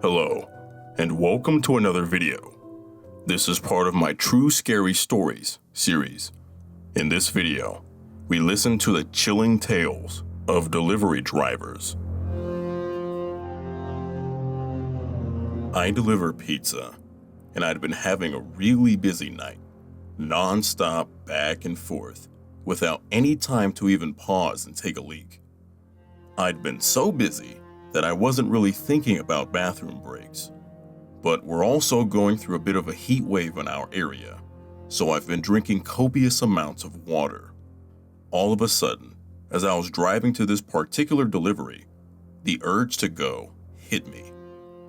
Hello, and welcome to another video. This is part of my True Scary Stories series. In this video, we listen to the chilling tales of delivery drivers. I deliver pizza, and I'd been having a really busy night, non-stop back and forth, without any time to even pause and take a leak. I'd been so busy that I wasn't really thinking about bathroom breaks. But we're also going through a bit of a heat wave in our area, so I've been drinking copious amounts of water. All of a sudden, as I was driving to this particular delivery, the urge to go hit me.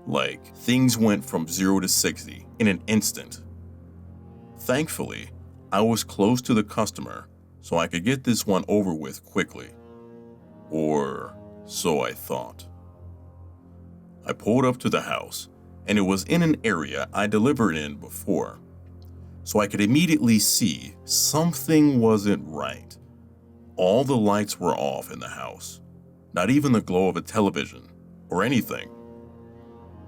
Like, things went from 0 to 60 in an instant. Thankfully, I was close to the customer, so I could get this one over with quickly. Or so I thought. I pulled up to the house, and it was in an area I delivered in before, so I could immediately see something wasn't right. All the lights were off in the house, not even the glow of a television or anything.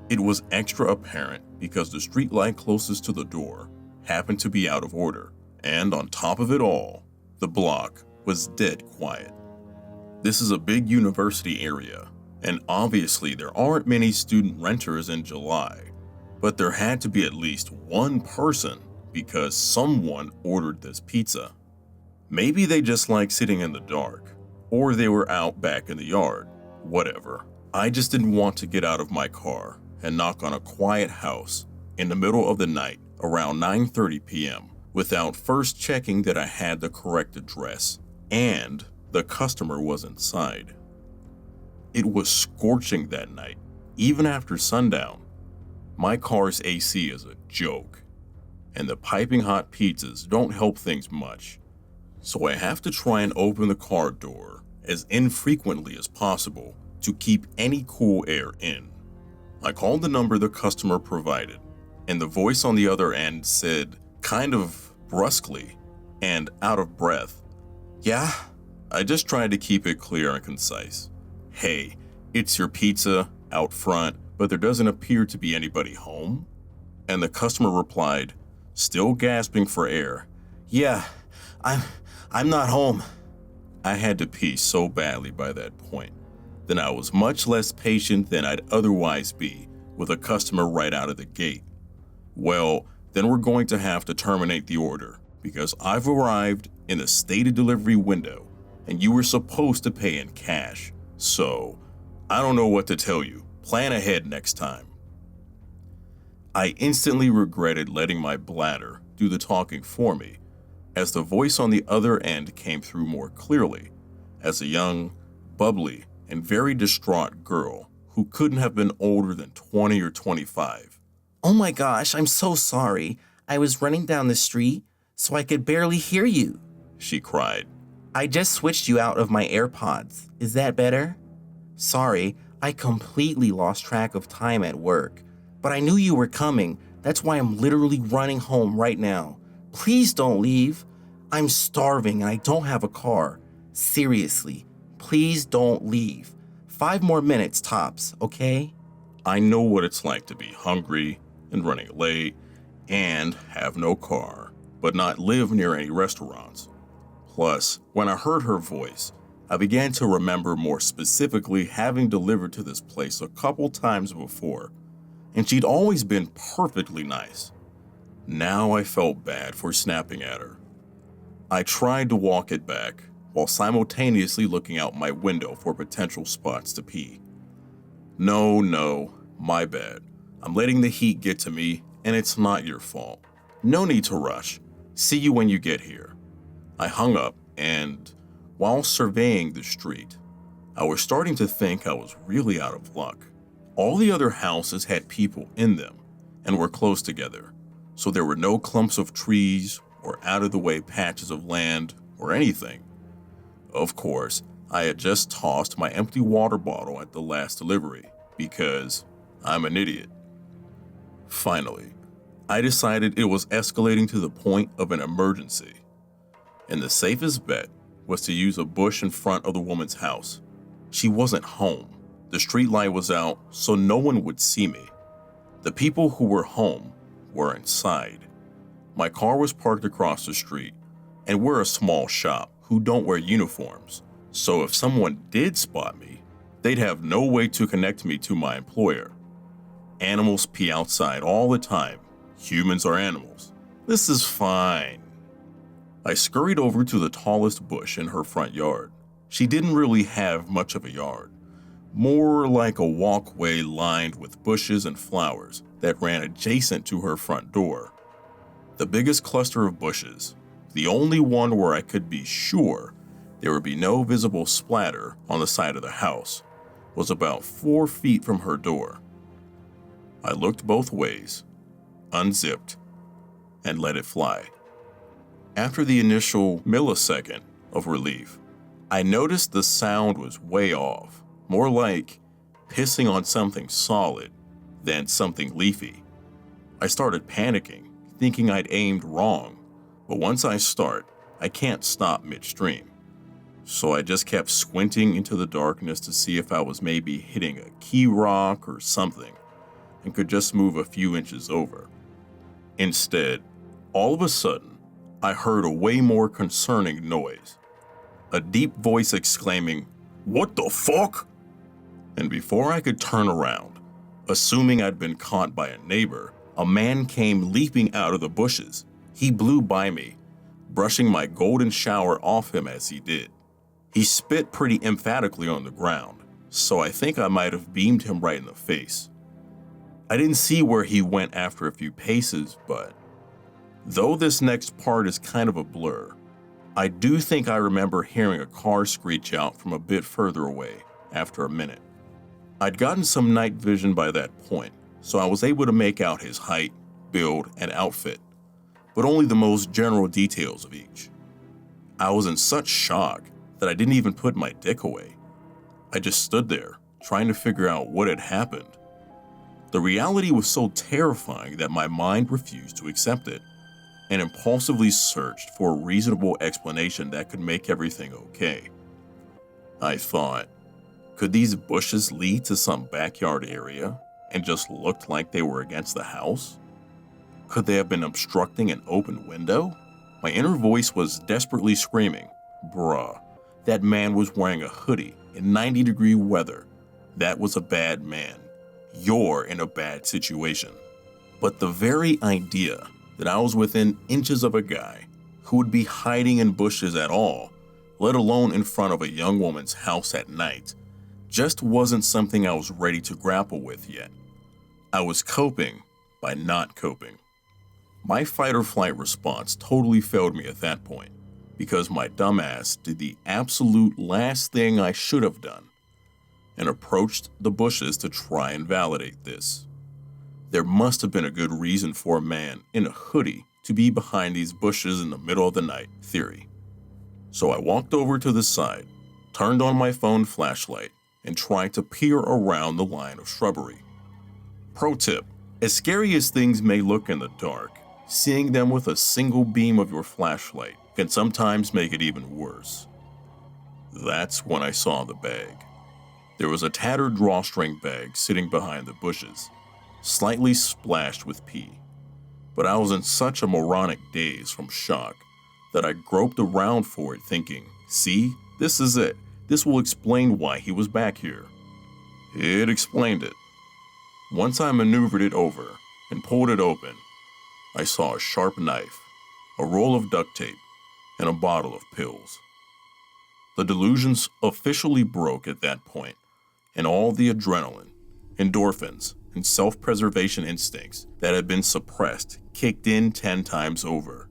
It was extra apparent because the street light closest to the door happened to be out of order, and on top of it all, the block was dead quiet. This is a big university area, and obviously there aren't many student renters in July, but there had to be at least one person because someone ordered this pizza. Maybe they just like sitting in the dark, or they were out back in the yard, whatever. I just didn't want to get out of my car and knock on a quiet house in the middle of the night around 9:30 p.m. without first checking that I had the correct address and the customer was inside. It was scorching that night, even after sundown. My car's AC is a joke, and the piping hot pizzas don't help things much, so I have to try and open the car door as infrequently as possible to keep any cool air in. I called the number the customer provided, and the voice on the other end said, kind of brusquely and out of breath, "Yeah?" I just tried to keep it clear and concise. "Hey, it's your pizza out front, but there doesn't appear to be anybody home?" And the customer replied, still gasping for air, "Yeah, I'm not home." I had to pee so badly by that point that I was much less patient than I'd otherwise be with a customer right out of the gate. Well, then we're going to have to terminate the order because I've arrived in the stated delivery window and you were supposed to pay in cash. So, I don't know what to tell you. Plan ahead next time. I instantly regretted letting my bladder do the talking for me, as the voice on the other end came through more clearly, as a young, bubbly, and very distraught girl who couldn't have been older than 20 or 25. "Oh my gosh, I'm so sorry. I was running down the street, so I could barely hear you," she cried. "I just switched you out of my AirPods. Is that better? Sorry, I completely lost track of time at work, but I knew you were coming. That's why I'm literally running home right now. Please don't leave. I'm starving and I don't have a car. Seriously, please don't leave. 5 more minutes tops, okay?" I know what it's like to be hungry and running late and have no car, but not live near any restaurants. Plus, when I heard her voice, I began to remember more specifically having delivered to this place a couple times before, and she'd always been perfectly nice. Now I felt bad for snapping at her. I tried to walk it back while simultaneously looking out my window for potential spots to pee. No, my bad. I'm letting the heat get to me, and it's not your fault. No need to rush. See you when you get here. I hung up, and while surveying the street, I was starting to think I was really out of luck. All the other houses had people in them and were close together, so there were no clumps of trees or out-of-the-way patches of land or anything. Of course, I had just tossed my empty water bottle at the last delivery because I'm an idiot. Finally, I decided it was escalating to the point of an emergency, and the safest bet was to use a bush in front of the woman's house. She wasn't home. The street light was out, so no one would see me, The people who were home were inside. My car was parked across the street, and we're a small shop who don't wear uniforms, so if someone did spot me, they'd have no way to connect me to my employer. Animals pee outside all the time. Humans are animals. This is fine. I scurried over to the tallest bush in her front yard. She didn't really have much of a yard, more like a walkway lined with bushes and flowers that ran adjacent to her front door. The biggest cluster of bushes, the only one where I could be sure there would be no visible splatter on the side of the house, was about 4 feet from her door. I looked both ways, unzipped, and let it fly. After the initial millisecond of relief, I noticed the sound was way off, more like pissing on something solid than something leafy. I started panicking, thinking I'd aimed wrong, but once I start, I can't stop midstream. So I just kept squinting into the darkness to see if I was maybe hitting a key rock or something, and could just move a few inches over. Instead, all of a sudden, I heard a way more concerning noise. A deep voice exclaiming, "What the fuck?" And before I could turn around, assuming I'd been caught by a neighbor, a man came leaping out of the bushes. He blew by me, brushing my golden shower off him as he did. He spit pretty emphatically on the ground, so I think I might have beamed him right in the face. I didn't see where he went after a few paces, but though this next part is kind of a blur, I do think I remember hearing a car screech out from a bit further away after a minute. I'd gotten some night vision by that point, so I was able to make out his height, build, and outfit, but only the most general details of each. I was in such shock that I didn't even put my dick away. I just stood there, trying to figure out what had happened. The reality was so terrifying that my mind refused to accept it, and impulsively searched for a reasonable explanation that could make everything okay. I thought, could these bushes lead to some backyard area and just looked like they were against the house? Could they have been obstructing an open window? My inner voice was desperately screaming, "Bruh, that man was wearing a hoodie in 90-degree weather. That was a bad man. You're in a bad situation." But the very idea that I was within inches of a guy who would be hiding in bushes at all, let alone in front of a young woman's house at night, just wasn't something I was ready to grapple with yet. I was coping by not coping. My fight or flight response totally failed me at that point, because my dumbass did the absolute last thing I should have done and approached the bushes to try and validate this. There must have been a good reason for a man in a hoodie to be behind these bushes in the middle of the night theory. So I walked over to the side, turned on my phone flashlight, and tried to peer around the line of shrubbery. Pro tip, as scary as things may look in the dark, seeing them with a single beam of your flashlight can sometimes make it even worse. That's when I saw the bag. There was a tattered drawstring bag sitting behind the bushes, slightly splashed with pee. But I was in such a moronic daze from shock that I groped around for it thinking, see, this is it. This will explain why he was back here. It explained it. Once I maneuvered it over and pulled it open, I saw a sharp knife, a roll of duct tape, and a bottle of pills. The delusions officially broke at that point, and all the adrenaline, endorphins, and self-preservation instincts that had been suppressed kicked in 10 times over.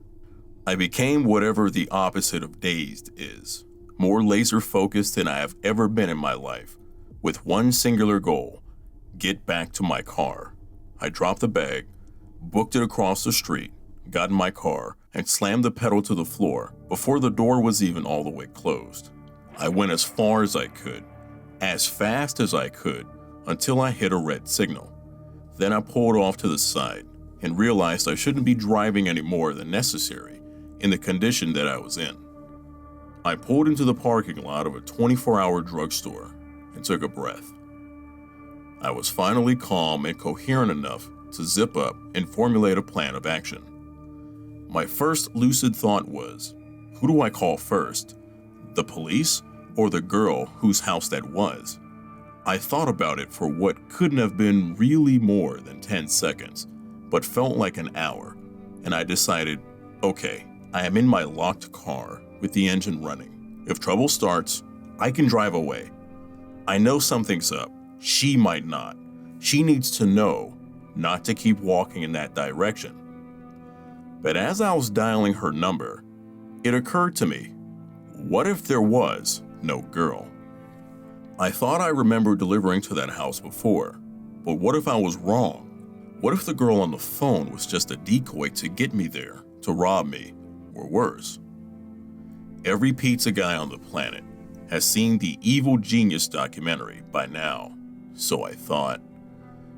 I became whatever the opposite of dazed is, more laser-focused than I have ever been in my life, with one singular goal: get back to my car. I dropped the bag, booked it across the street, got in my car, and slammed the pedal to the floor before the door was even all the way closed. I went as far as I could, as fast as I could, until I hit a red signal. Then I pulled off to the side and realized I shouldn't be driving any more than necessary in the condition that I was in. I pulled into the parking lot of a 24-hour drugstore and took a breath. I was finally calm and coherent enough to zip up and formulate a plan of action. My first lucid thought was, who do I call first? The police or the girl whose house that was? I thought about it for what couldn't have been really more than 10 seconds, but felt like an hour, and I decided, okay, I am in my locked car with the engine running. If trouble starts, I can drive away. I know something's up. She might not. She needs to know not to keep walking in that direction. But as I was dialing her number, it occurred to me, what if there was no girl? I thought I remembered delivering to that house before, but what if I was wrong? What if the girl on the phone was just a decoy to get me there, to rob me, or worse? Every pizza guy on the planet has seen the Evil Genius documentary by now, so I thought.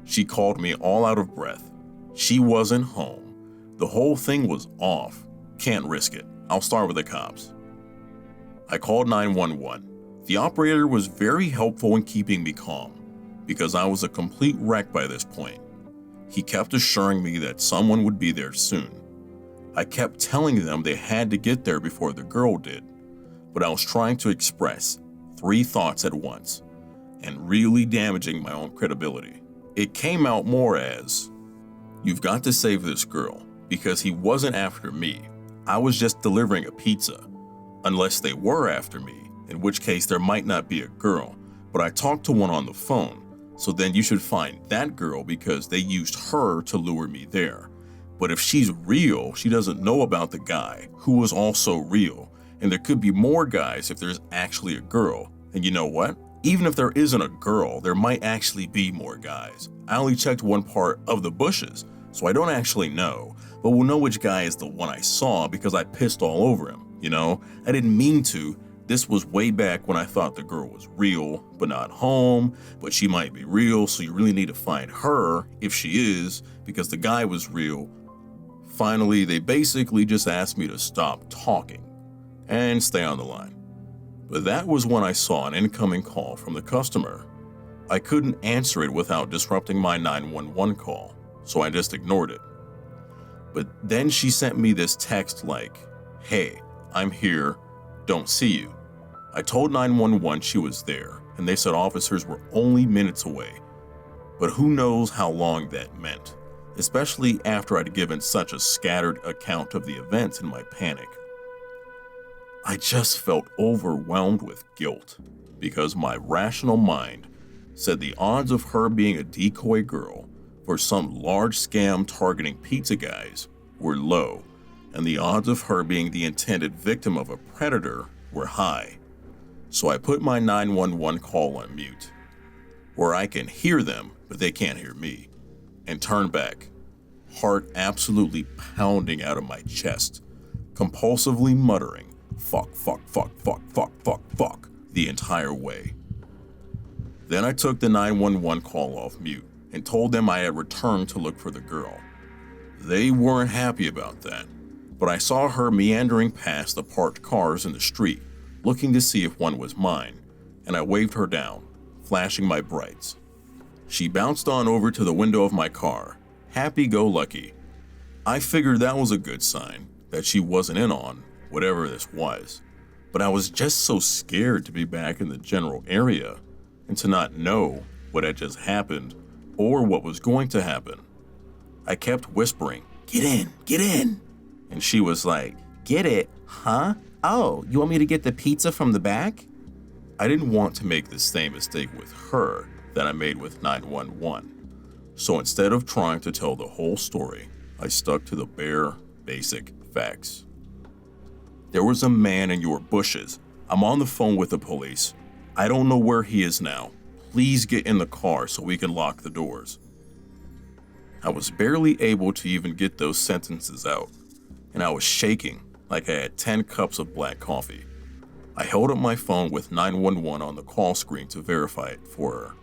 She called me all out of breath. She wasn't home. The whole thing was off. Can't risk it. I'll start with the cops. I called 911. The operator was very helpful in keeping me calm, because I was a complete wreck by this point. He kept assuring me that someone would be there soon. I kept telling them they had to get there before the girl did, but I was trying to express 3 thoughts at once, and really damaging my own credibility. It came out more as, you've got to save this girl, because he wasn't after me. I was just delivering a pizza. Unless they were after me, in which case there might not be a girl, but I talked to one on the phone, so then you should find that girl because they used her to lure me there. But if she's real, she doesn't know about the guy, who was also real, and there could be more guys if there's actually a girl. And you know what? Even if there isn't a girl, there might actually be more guys. I only checked one part of the bushes, so I don't actually know, but we'll know which guy is the one I saw because I pissed all over him, you know? I didn't mean to. This was way back when I thought the girl was real, but not home, but she might be real, so you really need to find her, if she is, because the guy was real. Finally, they basically just asked me to stop talking and stay on the line. But that was when I saw an incoming call from the customer. I couldn't answer it without disrupting my 911 call, so I just ignored it. But then she sent me this text like, hey, I'm here, don't see you. I told 911 she was there, and they said officers were only minutes away. But who knows how long that meant, especially after I'd given such a scattered account of the events in my panic. I just felt overwhelmed with guilt, because my rational mind said the odds of her being a decoy girl for some large scam targeting pizza guys were low, and the odds of her being the intended victim of a predator were high. So I put my 911 call on mute, where I can hear them, but they can't hear me, and turned back, heart absolutely pounding out of my chest, compulsively muttering, fuck, fuck, fuck, fuck, fuck, fuck, fuck, the entire way. Then I took the 911 call off mute and told them I had returned to look for the girl. They weren't happy about that, but I saw her meandering past the parked cars in the street, looking to see if one was mine, and I waved her down, flashing my brights. She bounced on over to the window of my car, happy-go-lucky. I figured that was a good sign, that she wasn't in on whatever this was, but I was just so scared to be back in the general area and to not know what had just happened or what was going to happen. I kept whispering, get in, and she was like, get it, huh? Oh, you want me to get the pizza from the back? I didn't want to make the same mistake with her that I made with 911, so instead of trying to tell the whole story, I stuck to the bare, basic facts. There was a man in your bushes. I'm on the phone with the police. I don't know where he is now. Please get in the car so we can lock the doors. I was barely able to even get those sentences out, and I was shaking like I had 10 cups of black coffee. I held up my phone with 911 on the call screen to verify it for her.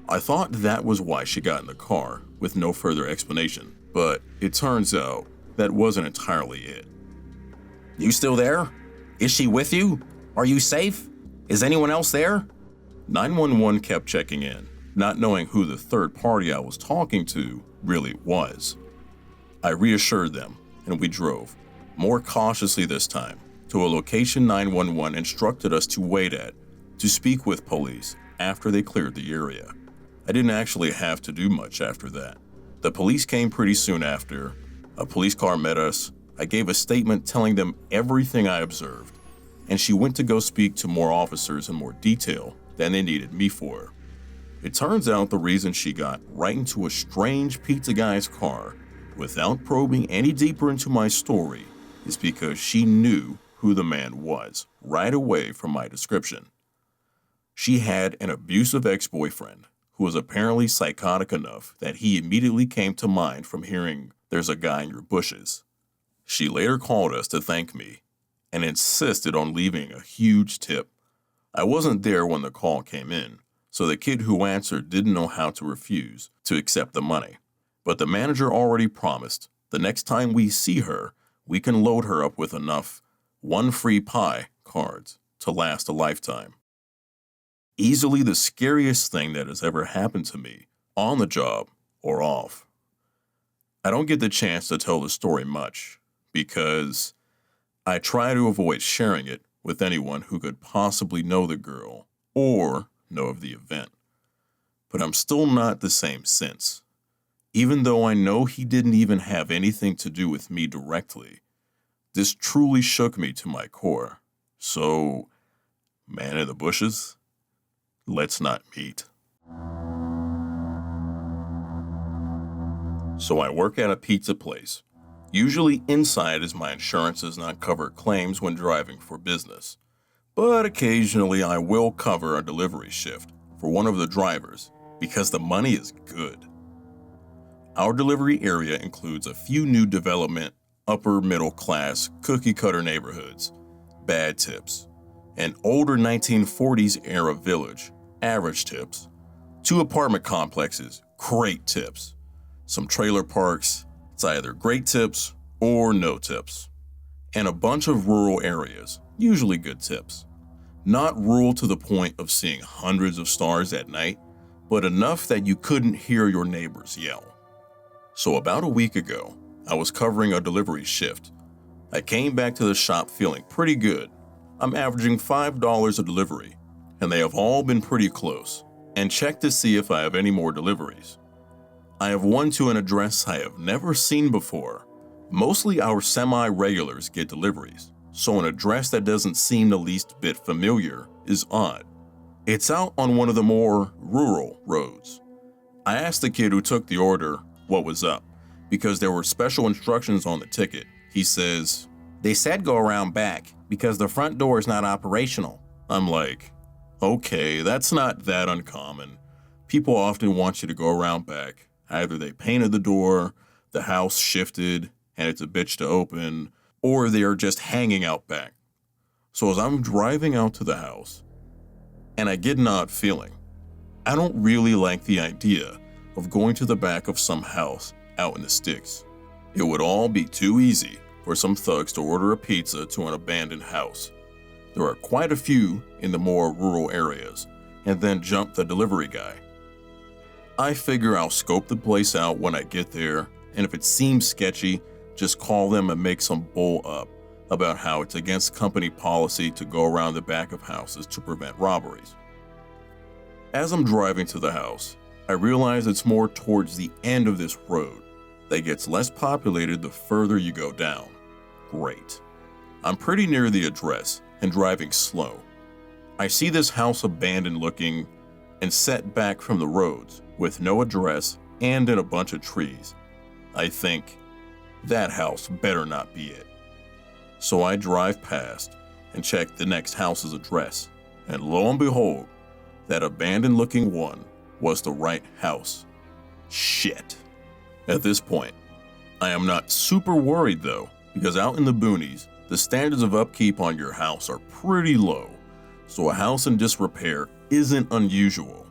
I thought that was why she got in the car, with no further explanation, but it turns out that wasn't entirely it. You still there? Is she with you? Are you safe? Is anyone else there? 911 kept checking in, not knowing who the third party I was talking to really was. I reassured them, and we drove, more cautiously this time, to a location 911 instructed us to wait at to speak with police after they cleared the area. I didn't actually have to do much after that. The police came pretty soon after. A police car met us. I gave a statement telling them everything I observed, and she went to go speak to more officers in more detail than they needed me for. It turns out the reason she got right into a strange pizza guy's car without probing any deeper into my story is because she knew who the man was right away from my description. She had an abusive ex-boyfriend who was apparently psychotic enough that he immediately came to mind from hearing "there's a guy in your bushes." She later called us to thank me and insisted on leaving a huge tip. I wasn't there when the call came in, so the kid who answered didn't know how to refuse to accept the money. But the manager already promised the next time we see her, we can load her up with enough "one free pie" cards to last a lifetime. Easily the scariest thing that has ever happened to me, on the job or off. I don't get the chance to tell the story much because I try to avoid sharing it with anyone who could possibly know the girl or know of the event. But I'm still not the same since. Even though I know he didn't even have anything to do with me directly, this truly shook me to my core. So, man in the bushes, let's not meet. So I work at a pizza place. Usually inside, as my insurance does not cover claims when driving for business. But occasionally I will cover a delivery shift for one of the drivers because the money is good. Our delivery area includes a few new development, upper middle class, cookie cutter neighborhoods, bad tips, an older 1940s era village, average tips, 2 apartment complexes, great tips, some trailer parks, it's either great tips or no tips, and a bunch of rural areas, usually good tips. Not rural to the point of seeing hundreds of stars at night, but enough that you couldn't hear your neighbors yell. So about a week ago, I was covering a delivery shift. I came back to the shop feeling pretty good. I'm averaging $5 a delivery, and they have all been pretty close, and checked to see if I have any more deliveries. I have one to an address I have never seen before. Mostly our semi-regulars get deliveries, so an address that doesn't seem the least bit familiar is odd. It's out on one of the more rural roads. I asked the kid who took the order what was up, because there were special instructions on the ticket. He says, "They said go around back because the front door is not operational." I'm like, okay, that's not that uncommon. People often want you to go around back. Either they painted the door, the house shifted, and it's a bitch to open, or they are just hanging out back. So as I'm driving out to the house, and I get an odd feeling. I don't really like the idea of going to the back of some house out in the sticks. It would all be too easy for some thugs to order a pizza to an abandoned house. There are quite a few in the more rural areas, and then jump the delivery guy. I figure I'll scope the place out when I get there, and if it seems sketchy, just call them and make some bull up about how it's against company policy to go around the back of houses to prevent robberies. As I'm driving to the house, I realize it's more towards the end of this road that gets less populated the further you go down. Great. I'm pretty near the address and driving slow. I see this house abandoned looking and set back from the roads with no address and in a bunch of trees. I think, that house better not be it. So I drive past and check the next house's address, and lo and behold, that abandoned looking one was the right house. Shit. At this point, I am not super worried though, because out in the boonies, the standards of upkeep on your house are pretty low, so a house in disrepair isn't unusual.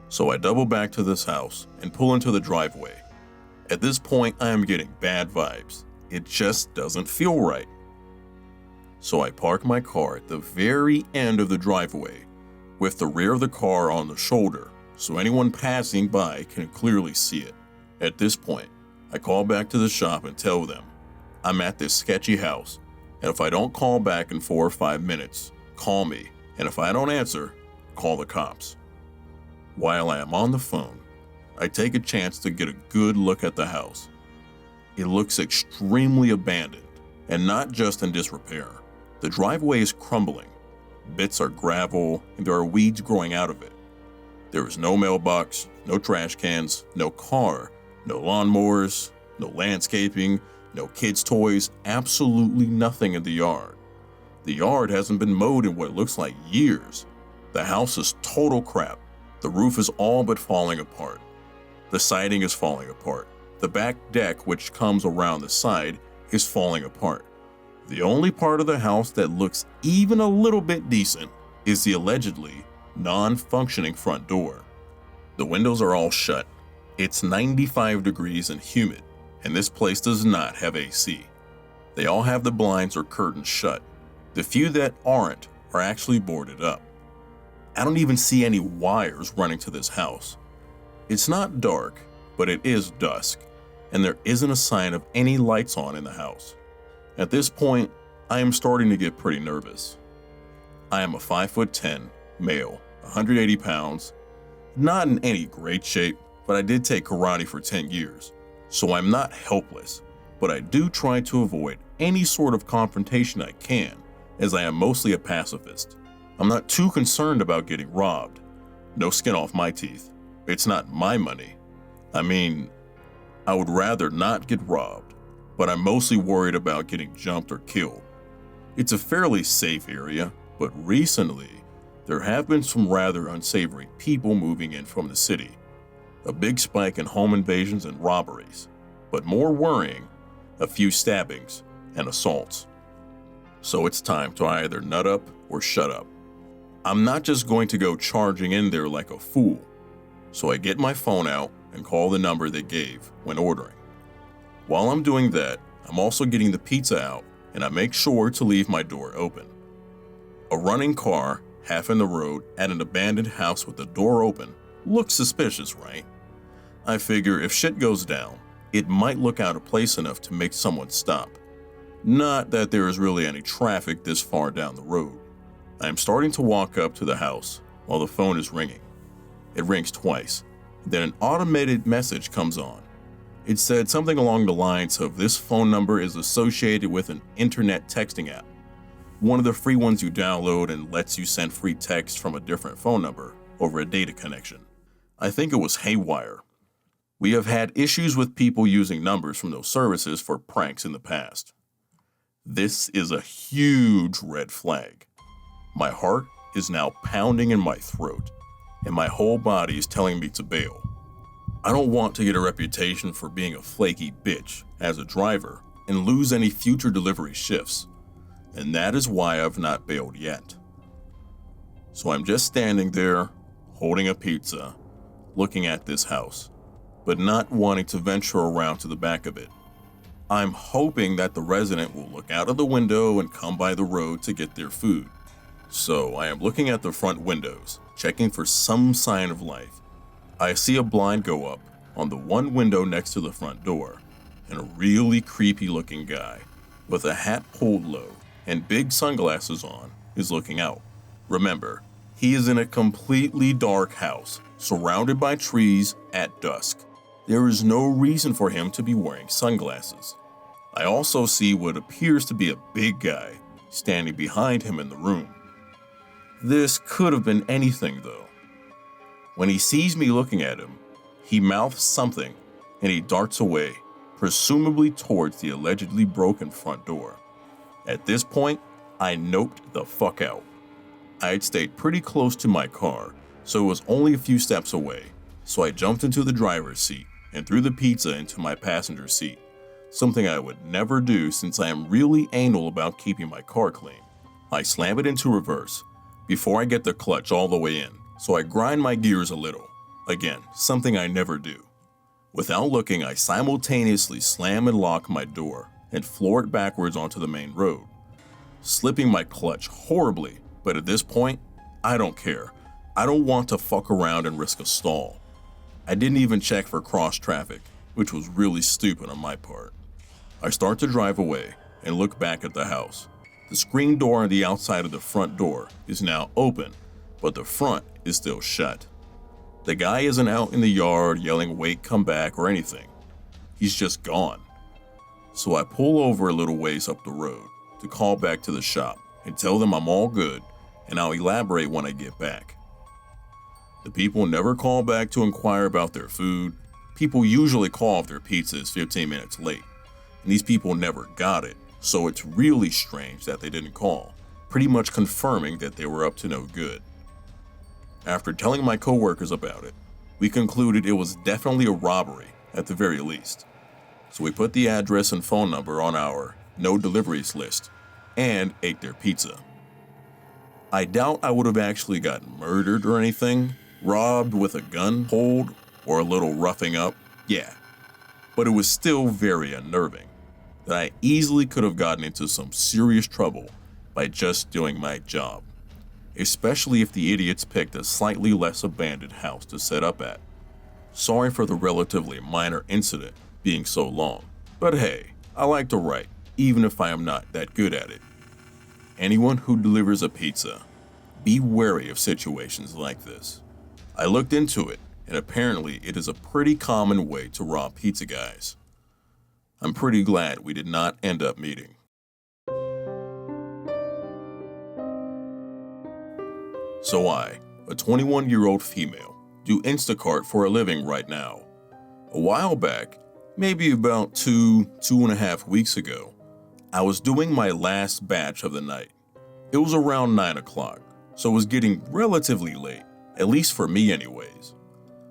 So I double back to this house and pull into the driveway. At this point, I am getting bad vibes. It just doesn't feel right. So I park my car at the very end of the driveway, with the rear of the car on the shoulder so anyone passing by can clearly see it. At this point, I call back to the shop and tell them I'm at this sketchy house, and if I don't call back in 4 or 5 minutes, call me, and if I don't answer, call the cops. While I am on the phone, I take a chance to get a good look at the house. It looks extremely abandoned, and not just in disrepair. The driveway is crumbling. Bits are gravel, and there are weeds growing out of it. There is no mailbox, no trash cans, no car, no lawnmowers, no landscaping, no kids' toys, absolutely nothing in the yard. The yard hasn't been mowed in what looks like years. The house is total crap. The roof is all but falling apart. The siding is falling apart. The back deck, which comes around the side, is falling apart. The only part of the house that looks even a little bit decent is the allegedly non-functioning front door. The windows are all shut. It's 95 degrees and humid, and this place does not have AC. They all have the blinds or curtains shut. The few that aren't are actually boarded up. I don't even see any wires running to this house. It's not dark, but it is dusk, and there isn't a sign of any lights on in the house. At this point, I am starting to get pretty nervous. I am a 5'10", male, 180 pounds, not in any great shape, but I did take karate for 10 years, so I'm not helpless, but I do try to avoid any sort of confrontation I can, as I am mostly a pacifist. I'm not too concerned about getting robbed. No skin off my teeth. It's not my money. I mean, I would rather not get robbed, but I'm mostly worried about getting jumped or killed. It's a fairly safe area, but recently, there have been some rather unsavory people moving in from the city. A big spike in home invasions and robberies, but more worrying, a few stabbings and assaults. So it's time to either nut up or shut up. I'm not just going to go charging in there like a fool, so I get my phone out and call the number they gave when ordering. While I'm doing that, I'm also getting the pizza out, and I make sure to leave my door open. A running car, half in the road, at an abandoned house with the door open, looks suspicious, right? I figure if shit goes down, it might look out of place enough to make someone stop. Not that there is really any traffic this far down the road. I am starting to walk up to the house while the phone is ringing. It rings twice, then an automated message comes on. It said something along the lines of this phone number is associated with an internet texting app, one of the free ones you download and lets you send free text from a different phone number over a data connection. I think it was haywire. We have had issues with people using numbers from those services for pranks in the past. This is a huge red flag. My heart is now pounding in my throat, and my whole body is telling me to bail. I don't want to get a reputation for being a flaky bitch as a driver and lose any future delivery shifts, and that is why I've not bailed yet. So I'm just standing there, holding a pizza, looking at this house, but not wanting to venture around to the back of it. I'm hoping that the resident will look out of the window and come by the road to get their food. So I am looking at the front windows, checking for some sign of life. I see a blind go up on the one window next to the front door, and a really creepy looking guy with a hat pulled low and big sunglasses on is looking out. Remember, he is in a completely dark house, surrounded by trees at dusk. There is no reason for him to be wearing sunglasses. I also see what appears to be a big guy standing behind him in the room. This could have been anything though. When he sees me looking at him, he mouths something and he darts away, presumably towards the allegedly broken front door. At this point, I noped the fuck out. I had stayed pretty close to my car, so it was only a few steps away, so I jumped into the driver's seat and threw the pizza into my passenger seat, something I would never do since I am really anal about keeping my car clean. I slam it into reverse before I get the clutch all the way in, so I grind my gears a little. Again, something I never do. Without looking, I simultaneously slam and lock my door and floor it backwards onto the main road, slipping my clutch horribly, but at this point, I don't care. I don't want to fuck around and risk a stall. I didn't even check for cross traffic, which was really stupid on my part. I start to drive away and look back at the house. The screen door on the outside of the front door is now open, but the front is still shut. The guy isn't out in the yard yelling, "Wait, come back," or anything. He's just gone. So I pull over a little ways up the road to call back to the shop and tell them I'm all good and I'll elaborate when I get back. The people never call back to inquire about their food. People usually call if their pizza is 15 minutes late, and these people never got it, so it's really strange that they didn't call, pretty much confirming that they were up to no good. After telling my coworkers about it, we concluded it was definitely a robbery at the very least. So we put the address and phone number on our no deliveries list and ate their pizza. I doubt I would have actually gotten murdered or anything, robbed with a gun pulled, or a little roughing up, yeah. But it was still very unnerving that I easily could have gotten into some serious trouble by just doing my job, especially if the idiots picked a slightly less abandoned house to set up at. Sorry for the relatively minor incident being so long, but hey, I like to write, even if I am not that good at it. Anyone who delivers a pizza, be wary of situations like this. I looked into it, and apparently it is a pretty common way to rob pizza guys. I'm pretty glad we did not end up meeting. So I, a 21-year-old female, do Instacart for a living right now. A while back, maybe about 2.5 weeks ago, I was doing my last batch of the night. It was around 9 o'clock, so it was getting relatively late, at least for me anyways.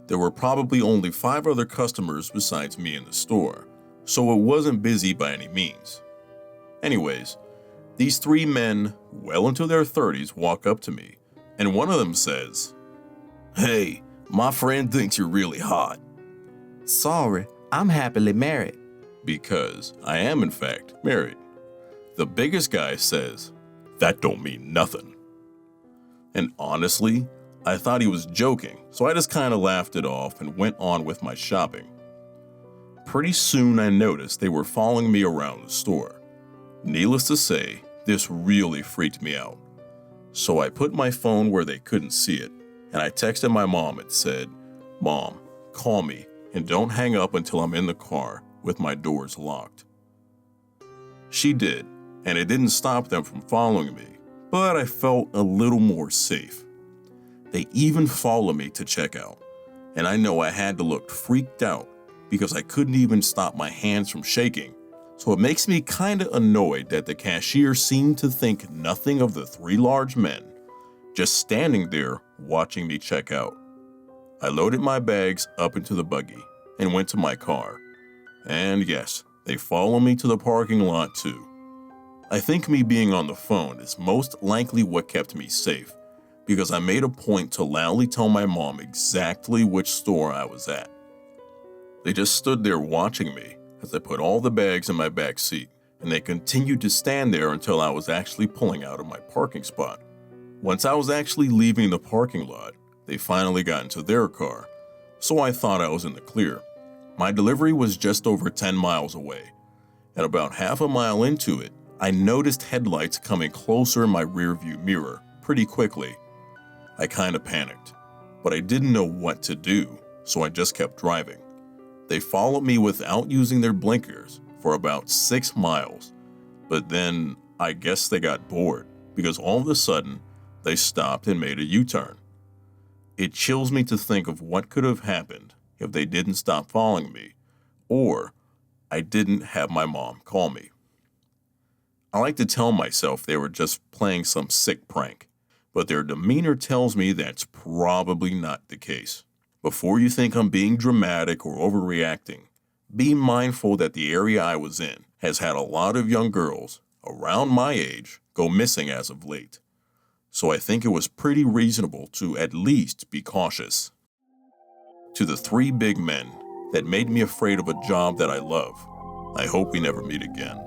There were probably only 5 other customers besides me in the store, so it wasn't busy by any means. Anyways, these 3 men, well into their 30s, walk up to me, and one of them says, "Hey, my friend thinks you're really hot." Sorry, I'm happily married. Because I am in fact married. The biggest guy says, "That don't mean nothing." And honestly, I thought he was joking, so I just kind of laughed it off and went on with my shopping. Pretty soon I noticed they were following me around the store. Needless to say, this really freaked me out. So I put my phone where they couldn't see it, and I texted my mom and said, "Mom, call me and don't hang up until I'm in the car with my doors locked." She did, and it didn't stop them from following me, but I felt a little more safe. They even followed me to check out, and I know I had to look freaked out because I couldn't even stop my hands from shaking. So it makes me kinda annoyed that the cashier seemed to think nothing of the 3 large men just standing there watching me check out. I loaded my bags up into the buggy and went to my car. And yes, they followed me to the parking lot too. I think me being on the phone is most likely what kept me safe, because I made a point to loudly tell my mom exactly which store I was at. They just stood there watching me as I put all the bags in my back seat, and they continued to stand there until I was actually pulling out of my parking spot. Once I was actually leaving the parking lot, they finally got into their car, so I thought I was in the clear. My delivery was just over 10 miles away, and about half a mile into it, I noticed headlights coming closer in my rearview mirror pretty quickly. I kinda panicked, but I didn't know what to do, so I just kept driving. They followed me without using their blinkers for about 6 miles, but then I guess they got bored because all of a sudden they stopped and made a U-turn. It chills me to think of what could have happened if they didn't stop following me, or I didn't have my mom call me. I like to tell myself they were just playing some sick prank, but their demeanor tells me that's probably not the case. Before you think I'm being dramatic or overreacting, be mindful that the area I was in has had a lot of young girls around my age go missing as of late. So I think it was pretty reasonable to at least be cautious. To the 3 big men that made me afraid of a job that I love, I hope we never meet again.